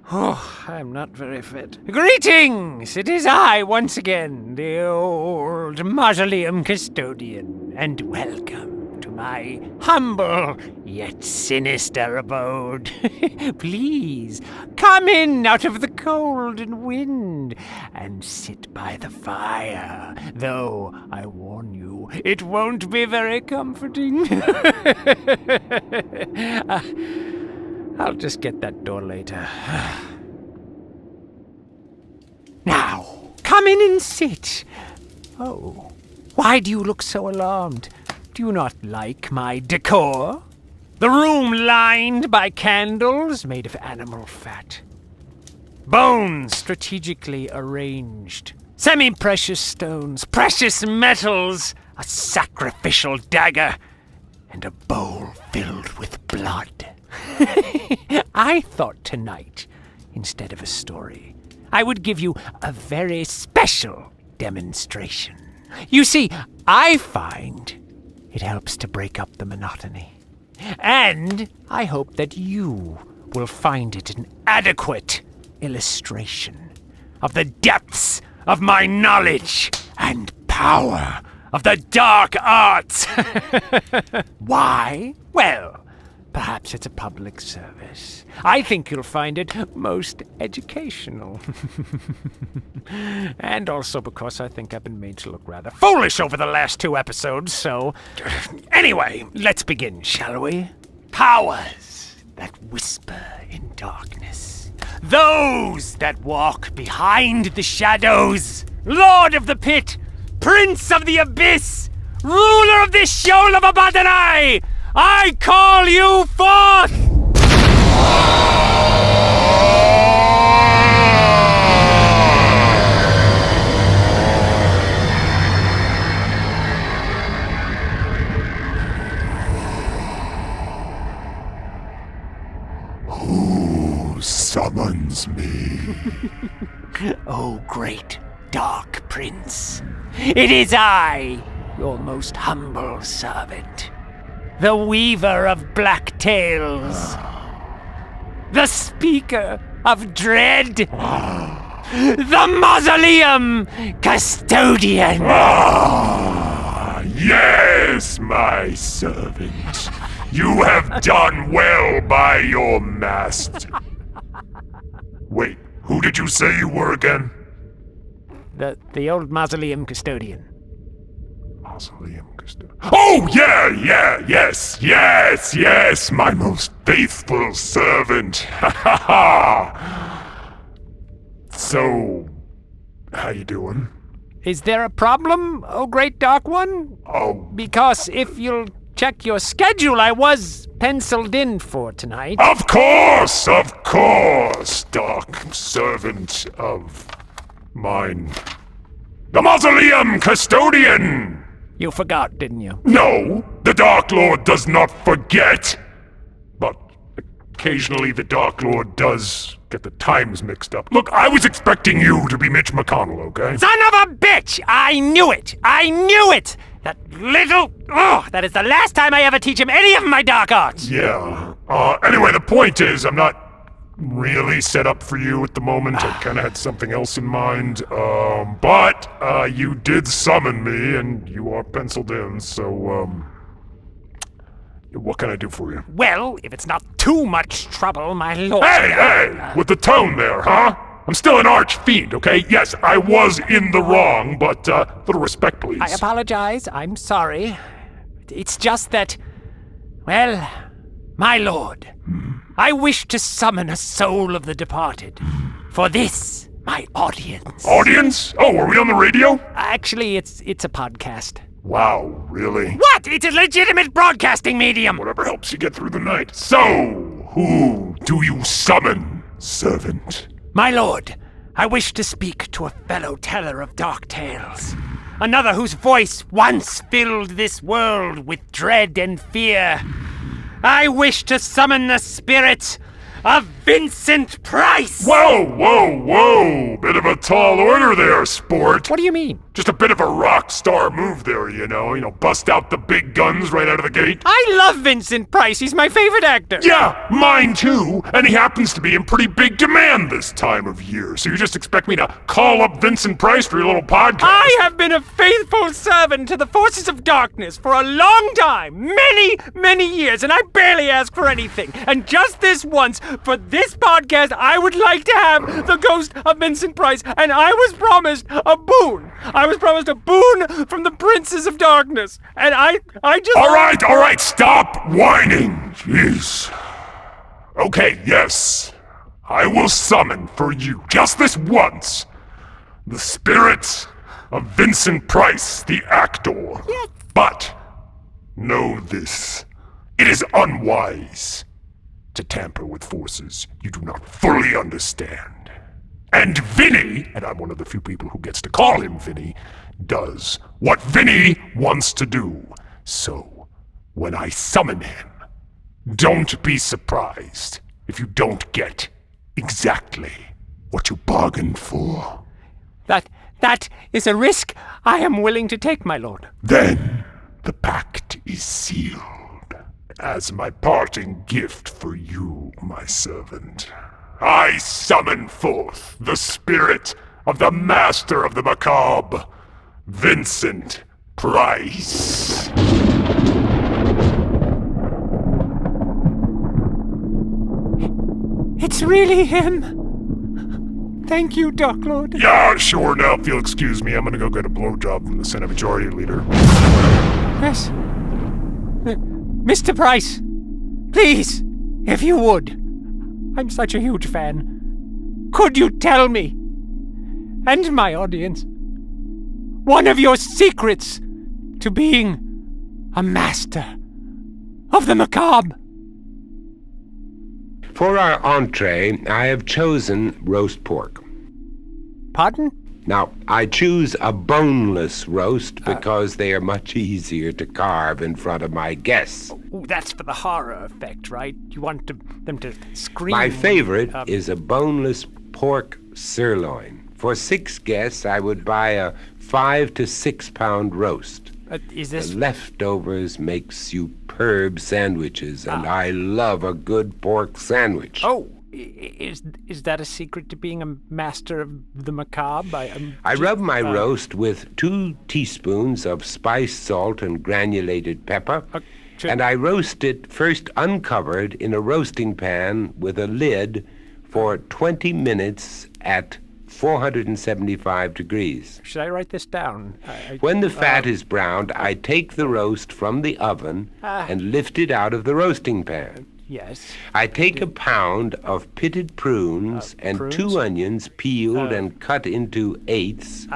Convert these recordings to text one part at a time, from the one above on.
Oh, I'm not very fit. Greetings! It is I once again, the old Mausoleum Custodian, and welcome to my humble yet sinister abode. Please, come in out of the cold and wind and sit by the fire, though I warn you, it won't be very comforting. I'll just get that door later. Now, come in and sit. Oh, why do you look so alarmed? Do you not like my decor? The room lined by candles made of animal fat. Bones strategically arranged. Semi-precious stones, precious metals, a sacrificial dagger, and a bowl filled with blood. I thought tonight, instead of a story, I would give you a very special demonstration. You see, I find it helps to break up the monotony. And I hope that you will find it an adequate illustration of the depths of my knowledge and power of the dark arts. Why? Well, perhaps it's a public service. I think you'll find it most educational. And also because I think I've been made to look rather foolish over the last 2 episodes, so... Anyway, let's begin, shall we? Powers that whisper in darkness. Those that walk behind the shadows. Lord of the Pit, Prince of the Abyss, Ruler of the Shoal of Abaddonai, I call you forth! Who summons me? Oh, great dark prince, it is I, your most humble servant. The weaver of black tales. The speaker of dread. The Mausoleum Custodian. Yes, my servant. You have done well by your master. Wait, who did you say you were again? The old Mausoleum Custodian. Mausoleum Custodian. Oh, yes, my most faithful servant. Ha ha ha. So, how you doing? Is there a problem, oh great dark one? Oh. Because if you'll check your schedule, I was penciled in for tonight. Of course, dark servant of mine. The Mausoleum Custodian! You forgot, didn't you? No, the Dark Lord does not forget. But occasionally the Dark Lord does get the times mixed up. Look, I was expecting you to be Mitch McConnell, okay? Son of a bitch! I knew it! That little... Oh, that is the last time I ever teach him any of my dark arts! Yeah. Anyway, the point is, I'm not really set up for you at the moment. I kind of had something else in mind. But you did summon me, and you are penciled in, so, what can I do for you? Well, if it's not too much trouble, my lord... Hey! With the tone there, huh? I'm still an archfiend, okay? Yes, I was in the wrong, but, little respect, please. I apologize. I'm sorry. It's just that... Well, my lord... I wish to summon a soul of the departed. For this, my audience. Audience? Oh, are we on the radio? Actually, it's a podcast. Wow, really? What? It's a legitimate broadcasting medium! Whatever helps you get through the night. So, who do you summon, servant? My lord, I wish to speak to a fellow teller of dark tales. Another whose voice once filled this world with dread and fear. I wish to summon the spirit of Vincent Price! Whoa, whoa, whoa! Bit of a tall order there, sport. What do you mean? Just a bit of a rock star move there, you know, bust out the big guns right out of the gate. I love Vincent Price. He's my favorite actor. Yeah, mine too. And he happens to be in pretty big demand this time of year. So you just expect me to call up Vincent Price for your little podcast? I have been a faithful servant to the forces of darkness for a long time, many years, and I barely ask for anything. And just this once, for this podcast, I would like to have the ghost of Vincent Price, and I was promised a boon. I was promised a boon from the princes of darkness, and I just... All right, stop whining. Jeez. Okay, yes. I will summon for you, just this once, the spirit of Vincent Price, the actor. Yes. But know this. It is unwise to tamper with forces you do not fully understand. And Vinny, and I'm one of the few people who gets to call him Vinny, does what Vinny wants to do. So, when I summon him, don't be surprised if you don't get exactly what you bargained for. That is a risk I am willing to take, my lord. Then the pact is sealed. As my parting gift for you, my servant, I summon forth the spirit of the master of the macabre, Vincent Price. It's really him. Thank you, Dark Lord. Yeah, sure. Now, if you'll excuse me, I'm gonna go get a blowjob from the Senate Majority Leader. Yes. Mr. Price, please, if you would. I'm such a huge fan. Could you tell me, and my audience, one of your secrets to being a master of the macabre? For our entree, I have chosen roast pork. Pardon? Now, I choose a boneless roast because they are much easier to carve in front of my guests. Oh, that's for the horror effect, right? You want them to scream. My favorite is a boneless pork sirloin. For 6 guests, I would buy a 5 to 6 pound roast. Is this... The leftovers make superb sandwiches, and I love a good pork sandwich. Oh, is that a secret to being a master of the macabre? I rub my roast with 2 teaspoons of spiced salt and granulated pepper, and I roast it first uncovered in a roasting pan with a lid for 20 minutes at 475 degrees. Should I write this down? When the fat is browned, I take the roast from the oven and lift it out of the roasting pan. Yes. I take a pound of pitted prunes and 2 onions peeled and cut into eighths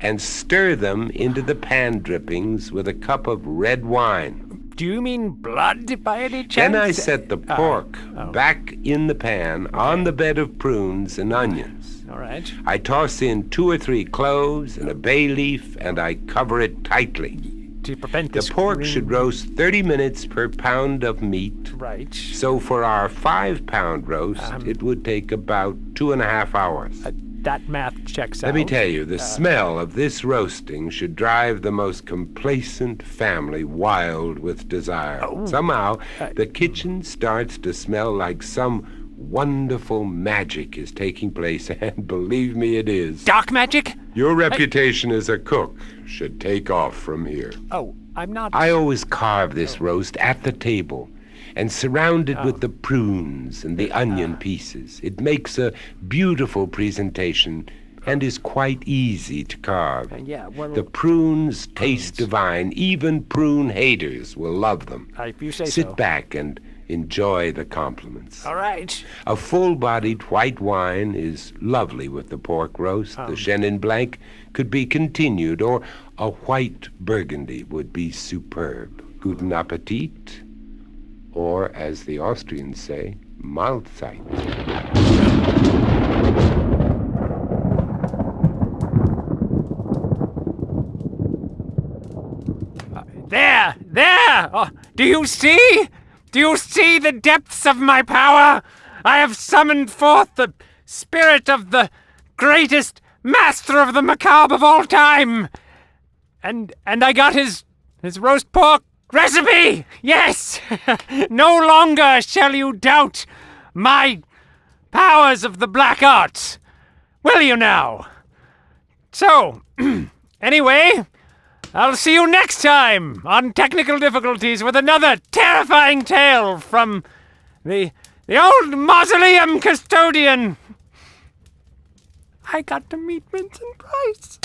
and stir them into the pan drippings with a cup of red wine. Do you mean blood by any chance? Then I set the pork back in the pan on the bed of prunes and onions. All right. I toss in 2 or 3 cloves and a bay leaf, and I cover it tightly. To prevent the pork should roast 30 minutes per pound of meat. Right. So for our 5-pound roast, it would take about 2.5 hours. That math checks out. Let me tell you, the smell of this roasting should drive the most complacent family wild with desire. Somehow, the kitchen starts to smell like some wonderful magic is taking place, and believe me, it is. Dark magic? Your reputation as a cook should take off from here. Oh, I'm not... I always carve this roast at the table and surround it with the prunes and the onion pieces. It makes a beautiful presentation and is quite easy to carve. The prunes taste divine. Even prune haters will love them. If you say Sit back and enjoy the compliments. All right. A full-bodied white wine is lovely with the pork roast. The Chenin Blanc could be continued, or a white Burgundy would be superb. Guten Appetit, or as the Austrians say, Mahlzeit. There! Oh, do you see? Do you see the depths of my power? I have summoned forth the spirit of the greatest master of the macabre of all time. And I got his roast pork recipe! Yes! No longer shall you doubt my powers of the black arts. Will you now? So, anyway, I'll see you next time on Technical Difficulties with another terrifying tale from the old Mausoleum Custodian. I got to meet Vincent Price.